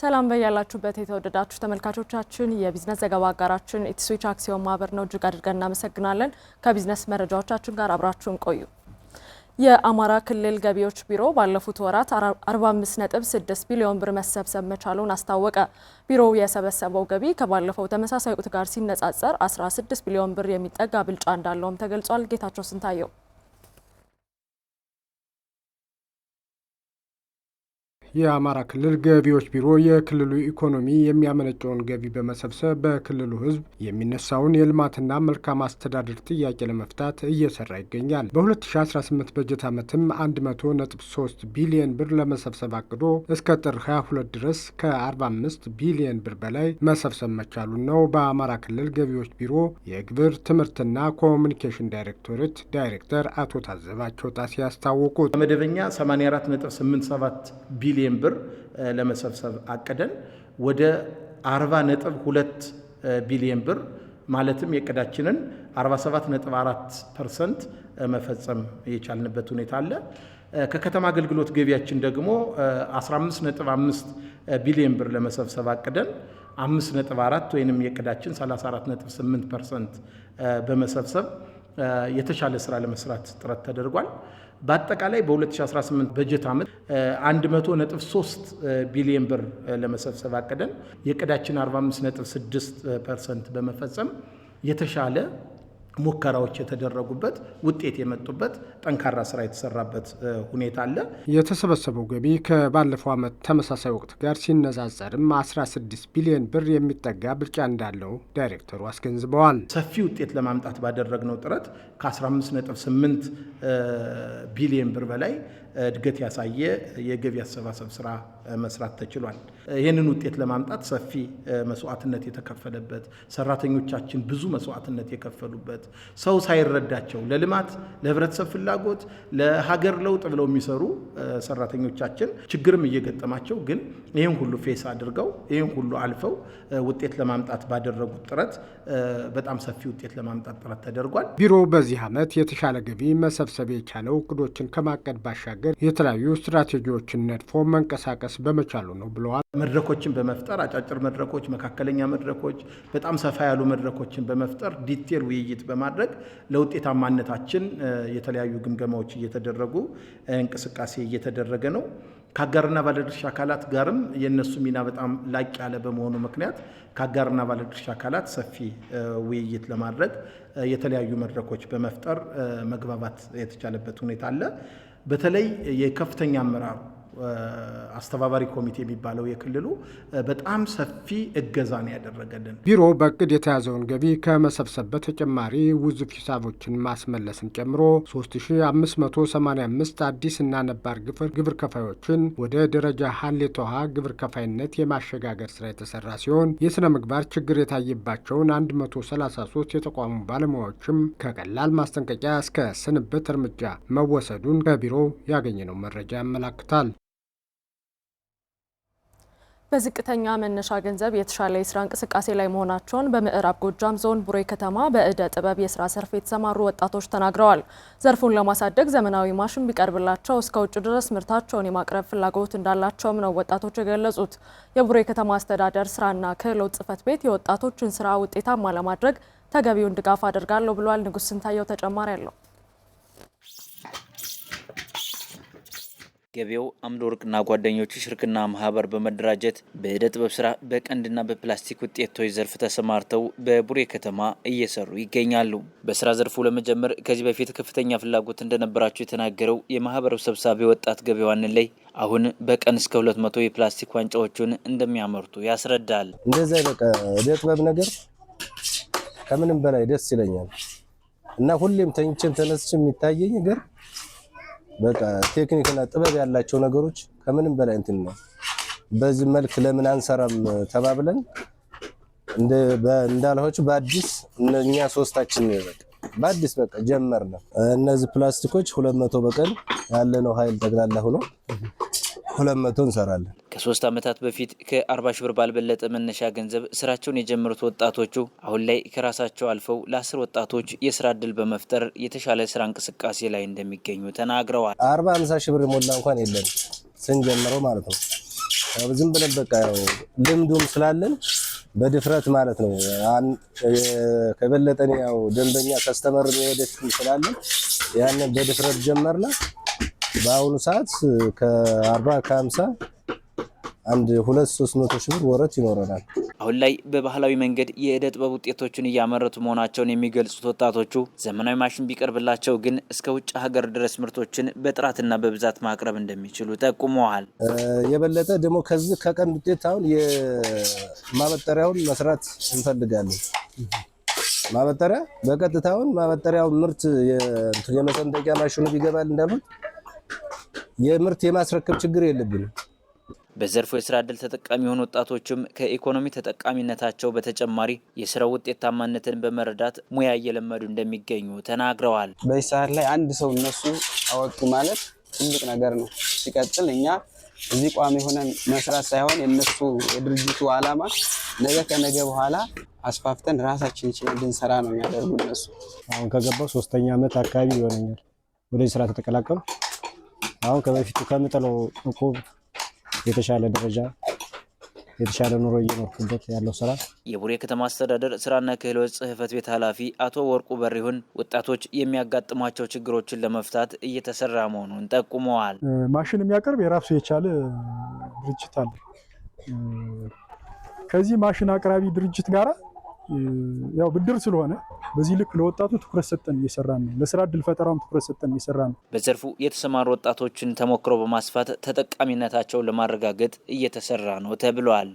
ሰላም በያላችሁበት የተወደዳችሁ ተመልካቾቻችን የቢዝነስ ዘገባ አጋራችን ኢትስዊች አክሲዮን ማህበር ነው። እጅግ አድርገን እናመሰግናለን። ከቢዝነስ መረጃዎቻችን ጋር አብራችሁን ቆዩ። የአማራ ክልል ገቢዎች ቢሮ ባለፉት ወራት 45.6 ቢሊዮን ብር መሰብሰብ መቻሉን አስታወቀ። ቢሮው የሰበሰበው ገቢ ከባለፈው ተመሳሳይ ወቅት ጋር ሲነጻጸር 16 ቢሊዮን ብር የሚጠጋ ብልጫ እንዳለውም ተገልጿል። ጌታቸው ስንታየው የአማራ ክልል ገቢዎች ቢሮ የክልሉ ኢኮኖሚ የሚያመነጨውን ገቢ በመሰብሰብ በክልሉ ሕዝብ የሚነሳውን የልማትና መልካም አስተዳደር ጥያቄ ለመፍታት እየሰራ ይገኛል። በ2018 በጀት ዓመትም 100.3 ቢሊዮን ብር ለመሰብሰብ አቅዶ እስከ ጥር 22 ድረስ ከ45 ቢሊዮን ብር በላይ መሰብሰብ መቻሉን ነው በአማራ ክልል ገቢዎች ቢሮ የግብር ትምህርትና ኮሙኒኬሽን ዳይሬክቶሬት ዳይሬክተር አቶ ታዘባቸው ጣሴ ያስታወቁት። መደበኛ 84.87 ቢሊዮን ብር ለመሰብሰብ አቀደን ወደ 40.2 ቢሊዮን ብር ማለትም የቀዳችንን 47.4% መፈጸም የቻልንበት ሁኔታ አለ። ከከተማ አገልግሎት ገቢያችን ደግሞ 15.5 ቢሊዮን ብር ለመሰብሰብ አቀደን 5.4 ወይንም የቀዳችን 34.8% በመሰብሰብ የተሻለ ስራ ለመስራት ጥረት ተደርጓል። በአጠቃላይ በ2018 በጀት ዓመት 100.3 ቢሊዮን ብር ለመሰብሰብ አቀደን የቀዳችን 45.6% በመፈጸም የተሻለ ሙከራዎች የተደረጉበት ውጤት የመጡበት ጠንካራ ስራ የተሰራበት ሁኔታ አለ። የተሰበሰበው ገቢ ከባለፈው ዓመት ተመሳሳይ ወቅት ጋር ሲነጻጸርም 16 ቢሊዮን ብር የሚጠጋ ብልጫ እንዳለው ዳይሬክተሩ አስገንዝበዋል። ሰፊ ውጤት ለማምጣት ባደረግነው ጥረት ከ15.8 ቢሊዮን ብር በላይ እድገት ያሳየ የገቢ አሰባሰብ ስራ መስራት ተችሏል። ይህንን ውጤት ለማምጣት ሰፊ መስዋዕትነት የተከፈለበት፣ ሰራተኞቻችን ብዙ መስዋዕትነት የከፈሉበት፣ ሰው ሳይረዳቸው ለልማት ለህብረተሰብ ፍላጎት ለሀገር ለውጥ ብለው የሚሰሩ ሰራተኞቻችን ችግርም እየገጠማቸው ግን ይህን ሁሉ ፌስ አድርገው ይህን ሁሉ አልፈው ውጤት ለማምጣት ባደረጉት ጥረት በጣም ሰፊ ውጤት ለማምጣት ጥረት ተደርጓል። ቢሮው በዚህ ዓመት የተሻለ ገቢ መሰብሰብ የቻለው እቅዶችን ከማቀድ ባሻገር የተለያዩ ስትራቴጂዎችን ነድፎ መንቀሳቀስ በመቻሉ ነው ብለዋል። መድረኮችን በመፍጠር አጫጭር መድረኮች፣ መካከለኛ መድረኮች፣ በጣም ሰፋ ያሉ መድረኮችን በመፍጠር ዲቴል ውይይት በማድረግ ለውጤታማነታችን የተለያዩ ግምገማዎች እየተደረጉ እንቅስቃሴ እየተደረገ ነው። ከአጋርና ባለድርሻ አካላት ጋርም የነሱ ሚና በጣም ላቅ ያለ በመሆኑ ምክንያት ከአጋርና ባለድርሻ አካላት ሰፊ ውይይት ለማድረግ የተለያዩ መድረኮች በመፍጠር መግባባት የተቻለበት ሁኔታ አለ። በተለይ የከፍተኛ አመራሩ አስተባባሪ ኮሚቴ የሚባለው የክልሉ በጣም ሰፊ እገዛን ያደረገልን። ቢሮ በእቅድ የተያዘውን ገቢ ከመሰብሰብ በተጨማሪ ውዝፍ ሂሳቦችን ማስመለስን ጨምሮ 3585 አዲስ እና ነባር ግብር ከፋዮችን ወደ ደረጃ ሀሌታ ውሃ ግብር ከፋይነት የማሸጋገር ስራ የተሰራ ሲሆን የስነ ምግባር ችግር የታየባቸውን 133 የተቋሙ ባለሙያዎችም ከቀላል ማስጠንቀቂያ እስከ ስንብት እርምጃ መወሰዱን ከቢሮው ያገኘነው መረጃ ያመላክታል። በዝቅተኛ መነሻ ገንዘብ የተሻለ የስራ እንቅስቃሴ ላይ መሆናቸውን በምዕራብ ጎጃም ዞን ቡሬ ከተማ በእደ ጥበብ የስራ ዘርፍ የተሰማሩ ወጣቶች ተናግረዋል። ዘርፉን ለማሳደግ ዘመናዊ ማሽን ቢቀርብላቸው እስከ ውጭ ድረስ ምርታቸውን የማቅረብ ፍላጎት እንዳላቸውም ነው ወጣቶች የገለጹት። የቡሬ ከተማ አስተዳደር ስራና ክህሎት ጽሕፈት ቤት የወጣቶችን ስራ ውጤታማ ለማድረግ ተገቢውን ድጋፍ አድርጋለሁ ብሏል። ንጉስ ስንታየው ተጨማሪ አለው። ገቢው አምደ ወርቅና ጓደኞቹ ሽርክና ማህበር በመደራጀት በእደ ጥበብ ስራ በቀንድና በፕላስቲክ ውጤቶች ዘርፍ ተሰማርተው በቡሬ ከተማ እየሰሩ ይገኛሉ። በስራ ዘርፉ ለመጀመር ከዚህ በፊት ከፍተኛ ፍላጎት እንደነበራቸው የተናገረው የማህበሩ ሰብሳቢ ወጣት ገቢዋን ላይ አሁን በቀን እስከ 200 የፕላስቲክ ዋንጫዎችን እንደሚያመርቱ ያስረዳል። እንደዛ በቃ እደ ጥበብ ነገር ከምንም በላይ ደስ ይለኛል እና ሁሌም ተኝቼም ተነስቼ የሚታየኝ ነገር በቃ ቴክኒክና ጥበብ ያላቸው ነገሮች ከምንም በላይ እንትን ነው። በዚህ መልክ ለምን አንሰራም ተባብለን እንዳልሆች በአዲስ እኛ ሶስታችን በአዲስ በቃ ጀመርነ። እነዚህ ፕላስቲኮች 200 በቀን ያለነው ኃይል ጠቅላላ ሆኖ 200 እንሰራለን። ከ3 ዓመታት በፊት ከ40 ሺህ ብር ባልበለጠ መነሻ ገንዘብ ስራቸውን የጀመሩት ወጣቶቹ አሁን ላይ ከራሳቸው አልፈው ለ10 ወጣቶች የስራ እድል በመፍጠር የተሻለ ስራ እንቅስቃሴ ላይ እንደሚገኙ ተናግረዋል። 40-50 ሺህ ብር ሞላ እንኳን የለም ስንጀምረው ማለት ነው። ያው ዝም ብለን በቃ ያው ልምዱም ስላለን በድፍረት ማለት ነው ከበለጠን ያው ደንበኛ ከስተመር ወደፊት ስላለን ያንን በድፍረት ጀመርና በአሁኑ ሰዓት ከ40 ከ50 አንድ 200-300 ሺህ ብር ወረት ይኖረናል። አሁን ላይ በባህላዊ መንገድ የእደ ጥበብ ውጤቶችን እያመረቱ መሆናቸውን የሚገልጹት ወጣቶቹ ዘመናዊ ማሽን ቢቀርብላቸው ግን እስከ ውጭ ሀገር ድረስ ምርቶችን በጥራትና በብዛት ማቅረብ እንደሚችሉ ጠቁመዋል። የበለጠ ደግሞ ከዚህ ከቀን ውጤት አሁን የማበጠሪያውን መስራት እንፈልጋለን። ማበጠሪያ በቀጥታውን ማበጠሪያው ምርት የመሰንጠቂያ ማሽኑ ቢገባል እንዳሉት የምርት የማስረከብ ችግር የለብንም። በዘርፉ የስራ ዕድል ተጠቃሚ የሆኑ ወጣቶችም ከኢኮኖሚ ተጠቃሚነታቸው በተጨማሪ የስራው ውጤታማነትን በመረዳት ሙያ እየለመዱ እንደሚገኙ ተናግረዋል። በዚህ ሰዓት ላይ አንድ ሰው እነሱ አወጡ ማለት ትልቅ ነገር ነው። ሲቀጥል እኛ እዚህ ቋሚ ሆነን መስራት ሳይሆን የነሱ የድርጅቱ ዓላማ ነገ ከነገ በኋላ አስፋፍተን ራሳችን ችለን እንድንሰራ ነው የሚያደርጉ እነሱ። አሁን ከገባው 3ኛ ዓመት አካባቢ ይሆነኛል ወደዚህ ስራ ተቀላቀሉ። አሁን ከበፊቱ ከምጥለው እቁብ የተሻለ ደረጃ የተሻለ ኑሮ እየኖርኩበት ያለው ስራ። የቡሬ ከተማ አስተዳደር ስራና ክህሎት ጽሕፈት ቤት ኃላፊ አቶ ወርቁ በሪሁን ወጣቶች የሚያጋጥሟቸው ችግሮችን ለመፍታት እየተሰራ መሆኑን ጠቁመዋል። ማሽን የሚያቀርብ የራሱ የቻለ ድርጅት አለ። ከዚህ ማሽን አቅራቢ ድርጅት ጋራ ያው ብድር ስለሆነ በዚህ ልክ ለወጣቱ ትኩረት ሰጠን እየሰራን ነው። ለስራ ዕድል ፈጠራውም ትኩረት ሰጠን እየሰራን ነው። በዘርፉ የተሰማሩ ወጣቶችን ተሞክሮ በማስፋት ተጠቃሚነታቸውን ለማረጋገጥ እየተሰራ ነው ተብሏል።